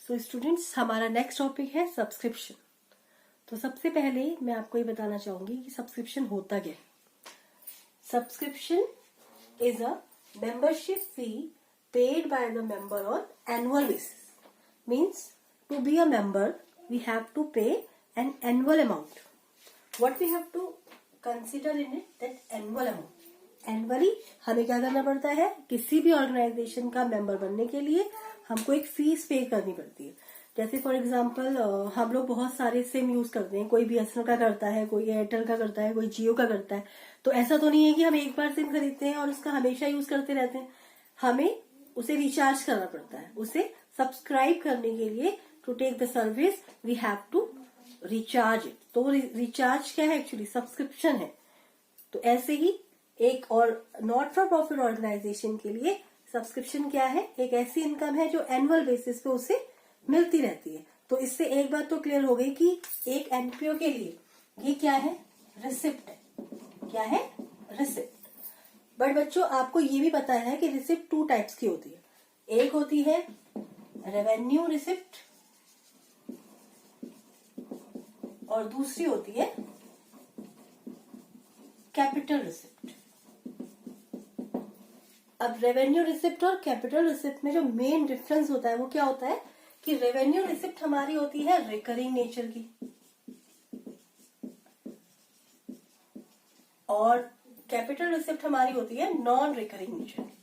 So students, हमारा next topic है subscription. तो सबसे पहले मैं आपको ये बताना चाहूंगी कि सब्सक्रिप्शन होता क्या है। Subscription is a membership fee paid by the member on annual basis. Means to be a member we have to pay an annual amount. What we have to consider in it that annual amount. Annually हमें क्या करना पड़ता है, किसी भी organisation का member बनने के लिए हमको एक फीस पे करनी पड़ती है। जैसे फॉर एग्जांपल हम लोग बहुत सारे सिम यूज करते हैं, कोई बीएसएनएल का करता है, कोई एयरटेल का करता है, कोई जियो का करता है। तो ऐसा तो नहीं है कि हम एक बार सिम खरीदते हैं और उसका हमेशा यूज करते रहते हैं। हमें उसे रिचार्ज करना पड़ता है। उसे सब्सक्राइब करने के लिए to take the service we have to recharge it. तो रिचार्ज क्या है, एक्चुअली सब्सक्रिप्शन है। तो ऐसे ही एक और नॉट फॉर प्रॉफिट ऑर्गेनाइजेशन के लिए सब्सक्रिप्शन क्या है, एक ऐसी इनकम है जो एनुअल बेसिस पे उसे मिलती रहती है। तो इससे एक बात तो क्लियर हो गई कि एक एनपीओ के लिए ये क्या है, रिसिप्ट है। क्या है, रिसिप्ट। बट बच्चों, आपको ये भी पता है कि रिसिप्ट टू टाइप्स की होती है। एक होती है रेवेन्यू रिसिप्ट और दूसरी होती है कैपिटल रिसिप्ट। अब रेवेन्यू रिसिप्ट और कैपिटल रिसिप्ट में जो मेन डिफरेंस होता है वो क्या होता है कि रेवेन्यू रिसिप्ट हमारी होती है रिकरिंग नेचर की और कैपिटल रिसिप्ट हमारी होती है नॉन रिकरिंग नेचर की।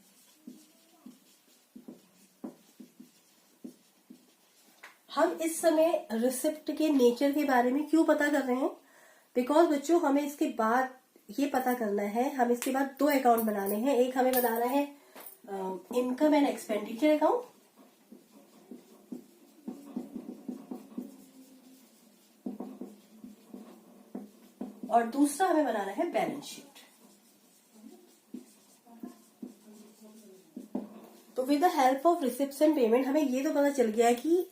हम इस समय रिसिप्ट के नेचर के बारे में क्यों पता कर रहे हैं, बिकॉज बच्चों हमें इसके बाद ये पता करना है, हम इसके बाद दो अकाउंट बनाने हैं। एक हमें बनाना है इनकम एंड एक्सपेंडिचर अकाउंट और दूसरा हमें बनाना है बैलेंस शीट। तो with the help of receipts and payment हमें ये तो पता चल गया कि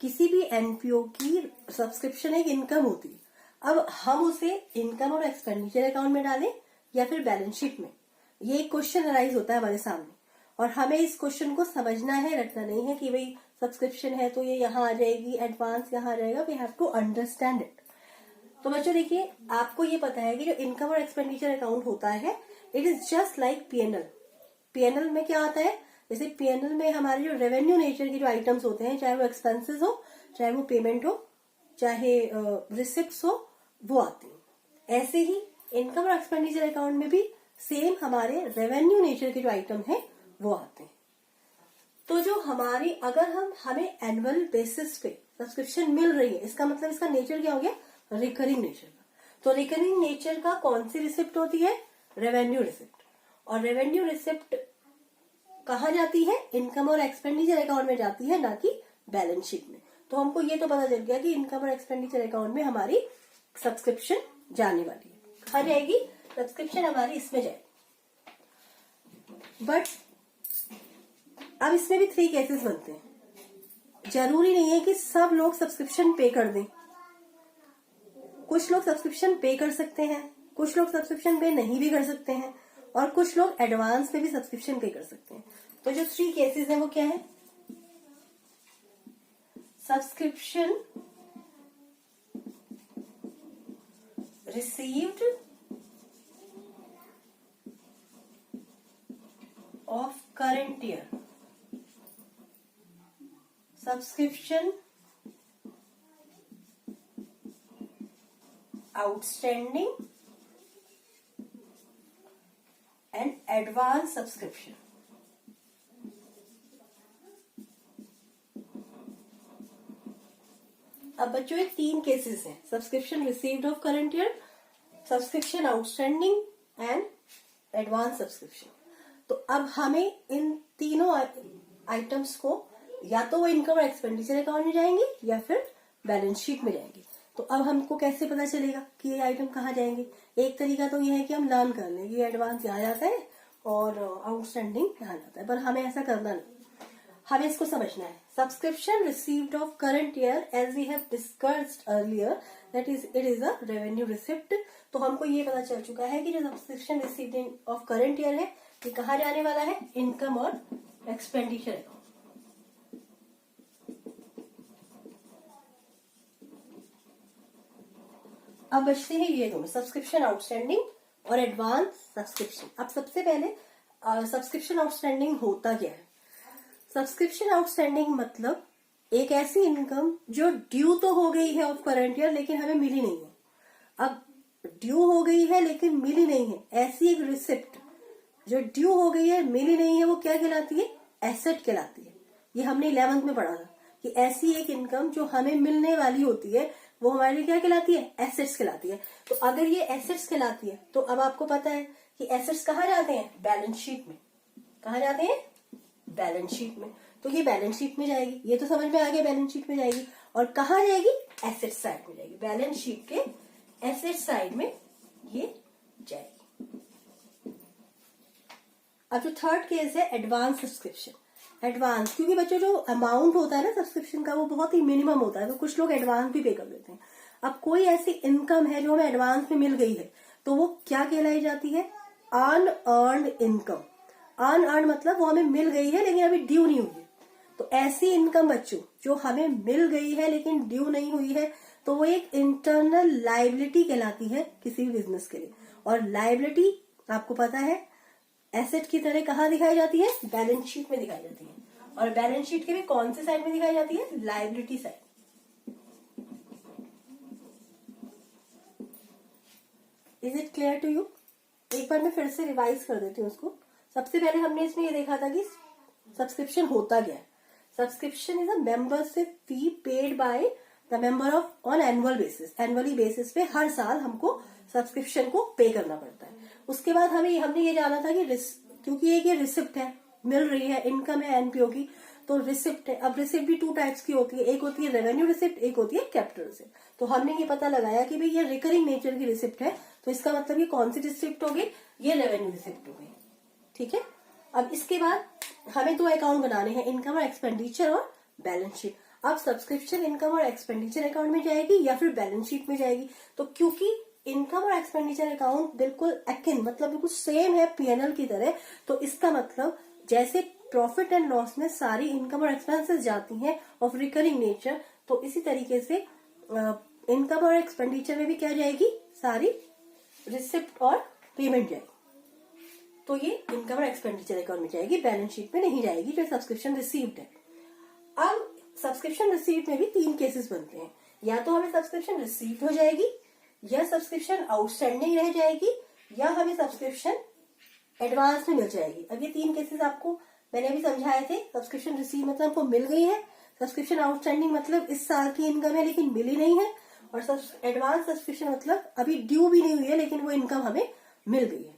किसी भी एनपीओ की सब्सक्रिप्शन एक इनकम होती है। अब हम उसे इनकम और एक्सपेंडिचर अकाउंट में डालें या फिर बैलेंस शीट में, ये एक क्वेश्चन अराइज होता है हमारे सामने और हमें इस क्वेश्चन को समझना है, रटना नहीं है कि भाई सब्सक्रिप्शन है तो ये यहाँ आ जाएगी, एडवांस यहाँ आ जाएगा। We have to understand it. तो बच्चों देखिए, आपको ये पता है कि जो इनकम और एक्सपेंडिचर अकाउंट होता है it is just like PNL. PNL में क्या आता है, जैसे पीएनएल में हमारे जो रेवेन्यू नेचर के जो आइटम्स होते हैं, चाहे वो एक्सपेंसेस हो, चाहे वो पेमेंट हो, चाहे रिसिप्ट्स हो, वो आती है। ऐसे ही इनकम और एक्सपेंडिचर अकाउंट में भी सेम हमारे रेवेन्यू नेचर के जो आइटम है वो आते हैं। तो जो हमारी अगर हमें एनुअल बेसिस पे सब्सक्रिप्शन मिल रही है, इसका मतलब इसका नेचर क्या हो गया, रिकरिंग नेचर का। तो रिकरिंग नेचर का कौन सी रिसिप्ट होती है, रेवेन्यू रिसिप्ट। और रेवेन्यू रिसिप्ट कहाँ जाती है, इनकम और एक्सपेंडिचर अकाउंट में जाती है, ना कि बैलेंस शीट में। तो हमको ये तो पता चल गया कि इनकम और एक्सपेंडिचर अकाउंट में हमारी सब्सक्रिप्शन जाने वाली है। कहाँ जाएगी, सब्सक्रिप्शन हमारी इसमें जाएगी। बट अब इसमें भी 3 केसेस बनते हैं। जरूरी नहीं है कि सब लोग सब्सक्रिप्शन पे कर दें। कुछ लोग सब्सक्रिप्शन पे कर सकते हैं, कुछ लोग सब्सक्रिप्शन पे नहीं भी कर सकते हैं और कुछ लोग एडवांस में भी सब्सक्रिप्शन पे कर सकते हैं। तो जो 3 केसेस हैं वो क्या है, subscription received of current year, subscription outstanding and advance subscription। अब बच्चों ये 3 केसेस हैं, subscription received of current year, subscription outstanding and advance subscription. तो अब हमें इन तीनों आइटम्स को या तो वो इनकम और एक्सपेंडिचर अकाउंट में जाएंगे या फिर बैलेंस शीट में जाएंगे। तो अब हमको कैसे पता चलेगा कि ये आइटम कहाँ जाएंगे। एक तरीका तो ये है कि हम लर्न कर लें कि एडवांस यहाँ जाता है और आउटस्टैंडिंग यहाँ जाता है, पर हमें ऐसा करना नहीं, हमें इसको समझना है। Subscription received of current year as we have discussed earlier that is it is a revenue receipt. तो हमको ये पता चल चुका है कि जो subscription received of current year है ये कहाँ जाने वाला है, इनकम और एक्सपेंडिचर अकाउंट। अब बचते हैं ये दोनों, सब्सक्रिप्शन आउटस्टैंडिंग और एडवांस सब्सक्रिप्शन। अब सबसे पहले सब्सक्रिप्शन आउटस्टैंडिंग होता क्या है? सब्सक्रिप्शन आउटस्टैंडिंग मतलब एक ऐसी इनकम जो ड्यू तो हो गई है ऑफ करंट ईयर लेकिन हमें मिली नहीं है। अब ड्यू हो गई है लेकिन मिली नहीं है, ऐसी एक रिसिप्ट जो ड्यू हो गई है मिली नहीं है, वो क्या कहलाती है? एसेट कहलाती है। ये हमने 11th में पढ़ा था कि ऐसी एक इनकम जो हमें मिलने वाली होती है वो हमारे लिए क्या कहलाती है? एसेट्स कहलाती है। तो अगर ये एसेट्स कहलाती है तो अब आपको पता है कि एसेट्स कहाँ जाते हैं? बैलेंस शीट में। कहाँ जाते हैं? बैलेंस शीट में। तो ये बैलेंस शीट में जाएगी, ये तो समझ में आ गया, बैलेंस शीट में जाएगी। और कहाँ जाएगी? एसेट साइड में जाएगी, बैलेंस शीट के एसेट साइड में ये जाएगी। अब जो थर्ड केस है एडवांस सब्सक्रिप्शन। एडवांस क्योंकि बच्चों जो अमाउंट होता है ना सब्सक्रिप्शन का वो बहुत ही मिनिमम होता है, तो कुछ लोग एडवांस भी पे कर देते हैं। अब कोई ऐसी इनकम है जो हमें एडवांस में मिल गई है तो वो क्या कहलाई जाती है? Unearned income. अनअर्न्ड मतलब वो हमें मिल गई है लेकिन अभी ड्यू नहीं हुई है। तो ऐसी इनकम बच्चों जो हमें मिल गई है लेकिन ड्यू नहीं हुई है तो वो एक इंटरनल लायबिलिटी कहलाती है किसी भी बिजनेस के लिए। और लायबिलिटी आपको पता है एसेट की तरह कहाँ दिखाई जाती है? बैलेंस शीट में दिखाई जाती है। और बैलेंस शीट के भी कौन से साइड में दिखाई जाती है? Liability side. Is it clear to you? एक बार मैं फिर से रिवाइज कर देती हूँ उसको। सबसे पहले हमने इसमें ये देखा था कि सब्सक्रिप्शन होता क्या है। Subscription is a membership fee paid by the member of on annual basis. Annually basis पे हर साल हमको सब्सक्रिप्शन को पे करना पड़ता है। उसके बाद हमने ये जाना था कि क्योंकि एक ये रिसिप्ट है, मिल रही है, इनकम है एनपीओ की, तो रिसिप्ट है। अब रिसिप्ट भी 2 टाइप्स की होती है, एक होती है रेवेन्यू रिसिप्ट, एक होती है कैपिटल रिसिप्ट। तो हमने ये पता लगाया कि भाई ये रिकरिंग नेचर की रिसिप्ट है, तो इसका मतलब ये कौन सी रिसिप्ट हो गई? ये रेवेन्यू रिसिप्ट हो गई। ठीक है। अब इसके बाद हमें 2 अकाउंट बनाने हैं, इनकम और एक्सपेंडिचर और बैलेंस शीट। अब सब्सक्रिप्शन इनकम और एक्सपेंडिचर अकाउंट में जाएगी या फिर बैलेंस शीट में जाएगी? तो क्योंकि इनकम और एक्सपेंडिचर अकाउंट बिल्कुल एकिन मतलब बिल्कुल सेम है पीएनएल की तरह, तो इसका मतलब जैसे प्रॉफिट एंड लॉस में सारी इनकम और एक्सपेंसेस जाती हैं ऑफ रिकरिंग नेचर, तो इसी तरीके से इनकम और एक्सपेंडिचर में भी क्या जाएगी? सारी रिसिप्ट और पेमेंट जाएगी। तो ये इनकम और एक्सपेंडिचर अकाउंट में जाएगी, बैलेंस शीट में नहीं जाएगी जो सब्सक्रिप्शन रिसीव्ड है। अब सब्सक्रिप्शन रिसीव्ड में भी 3 केसेस बनते हैं, या तो हमें सब्सक्रिप्शन रिसीव्ड हो जाएगी, या सब्सक्रिप्शन आउटस्टैंडिंग रह जाएगी, या हमें सब्सक्रिप्शन एडवांस में मिल जाएगी। अब ये 3 केसेस आपको मैंने अभी समझाए थे। सब्सक्रिप्शन रिसीव मतलब हमको मिल गई है, सब्सक्रिप्शन आउटस्टैंडिंग मतलब इस साल की इनकम है लेकिन मिली नहीं है, और एडवांस सब्सक्रिप्शन मतलब अभी ड्यू भी नहीं हुई है लेकिन वो इनकम हमें मिल गई है।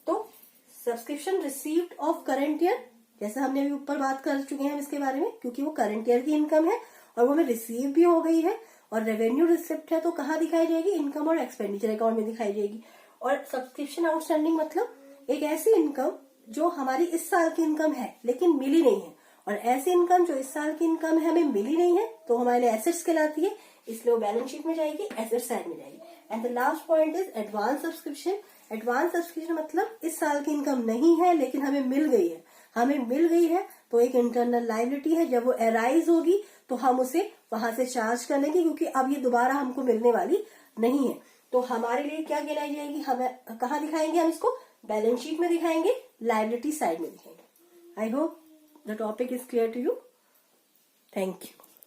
तो subscription received of current year, जैसे हमने अभी ऊपर बात कर चुके हैं इसके बारे में, क्योंकि वो करंट ईयर की इनकम है और वो हमें रिसीव भी हो गई है। और रेवेन्यू रिसिप्ट है तो कहाँ दिखाई जाएगी? इनकम और एक्सपेंडिचर अकाउंट में दिखाई जाएगी। और सब्सक्रिप्शन आउटस्टैंडिंग मतलब एक ऐसी इनकम जो हमारी इस साल की इनकम है लेकिन मिली नहीं है, और ऐसी इनकम जो इस साल की इनकम है हमें मिली नहीं है तो हमारे लिए एसेट्स कहलाती है, इसलिए वो बैलेंस शीट में जाएगी, एसेट साइड में जाएगी। And the last point is advance subscription. Advance subscription मतलब इस साल की इनकम नहीं है लेकिन हमें मिल गई है। हमें मिल गई है तो एक इंटरनल लायबिलिटी है, जब वो अराइज होगी तो हम उसे वहां से चार्ज कर लेंगे, क्योंकि अब ये दोबारा हमको मिलने वाली नहीं है। तो हमारे लिए क्या कहलाई जाएगी? हमें कहाँ दिखाएंगे? हम इसको बैलेंस शीट में दिखाएंगे, लायबिलिटी साइड में दिखाएंगे। I hope the topic is clear to you. Thank you.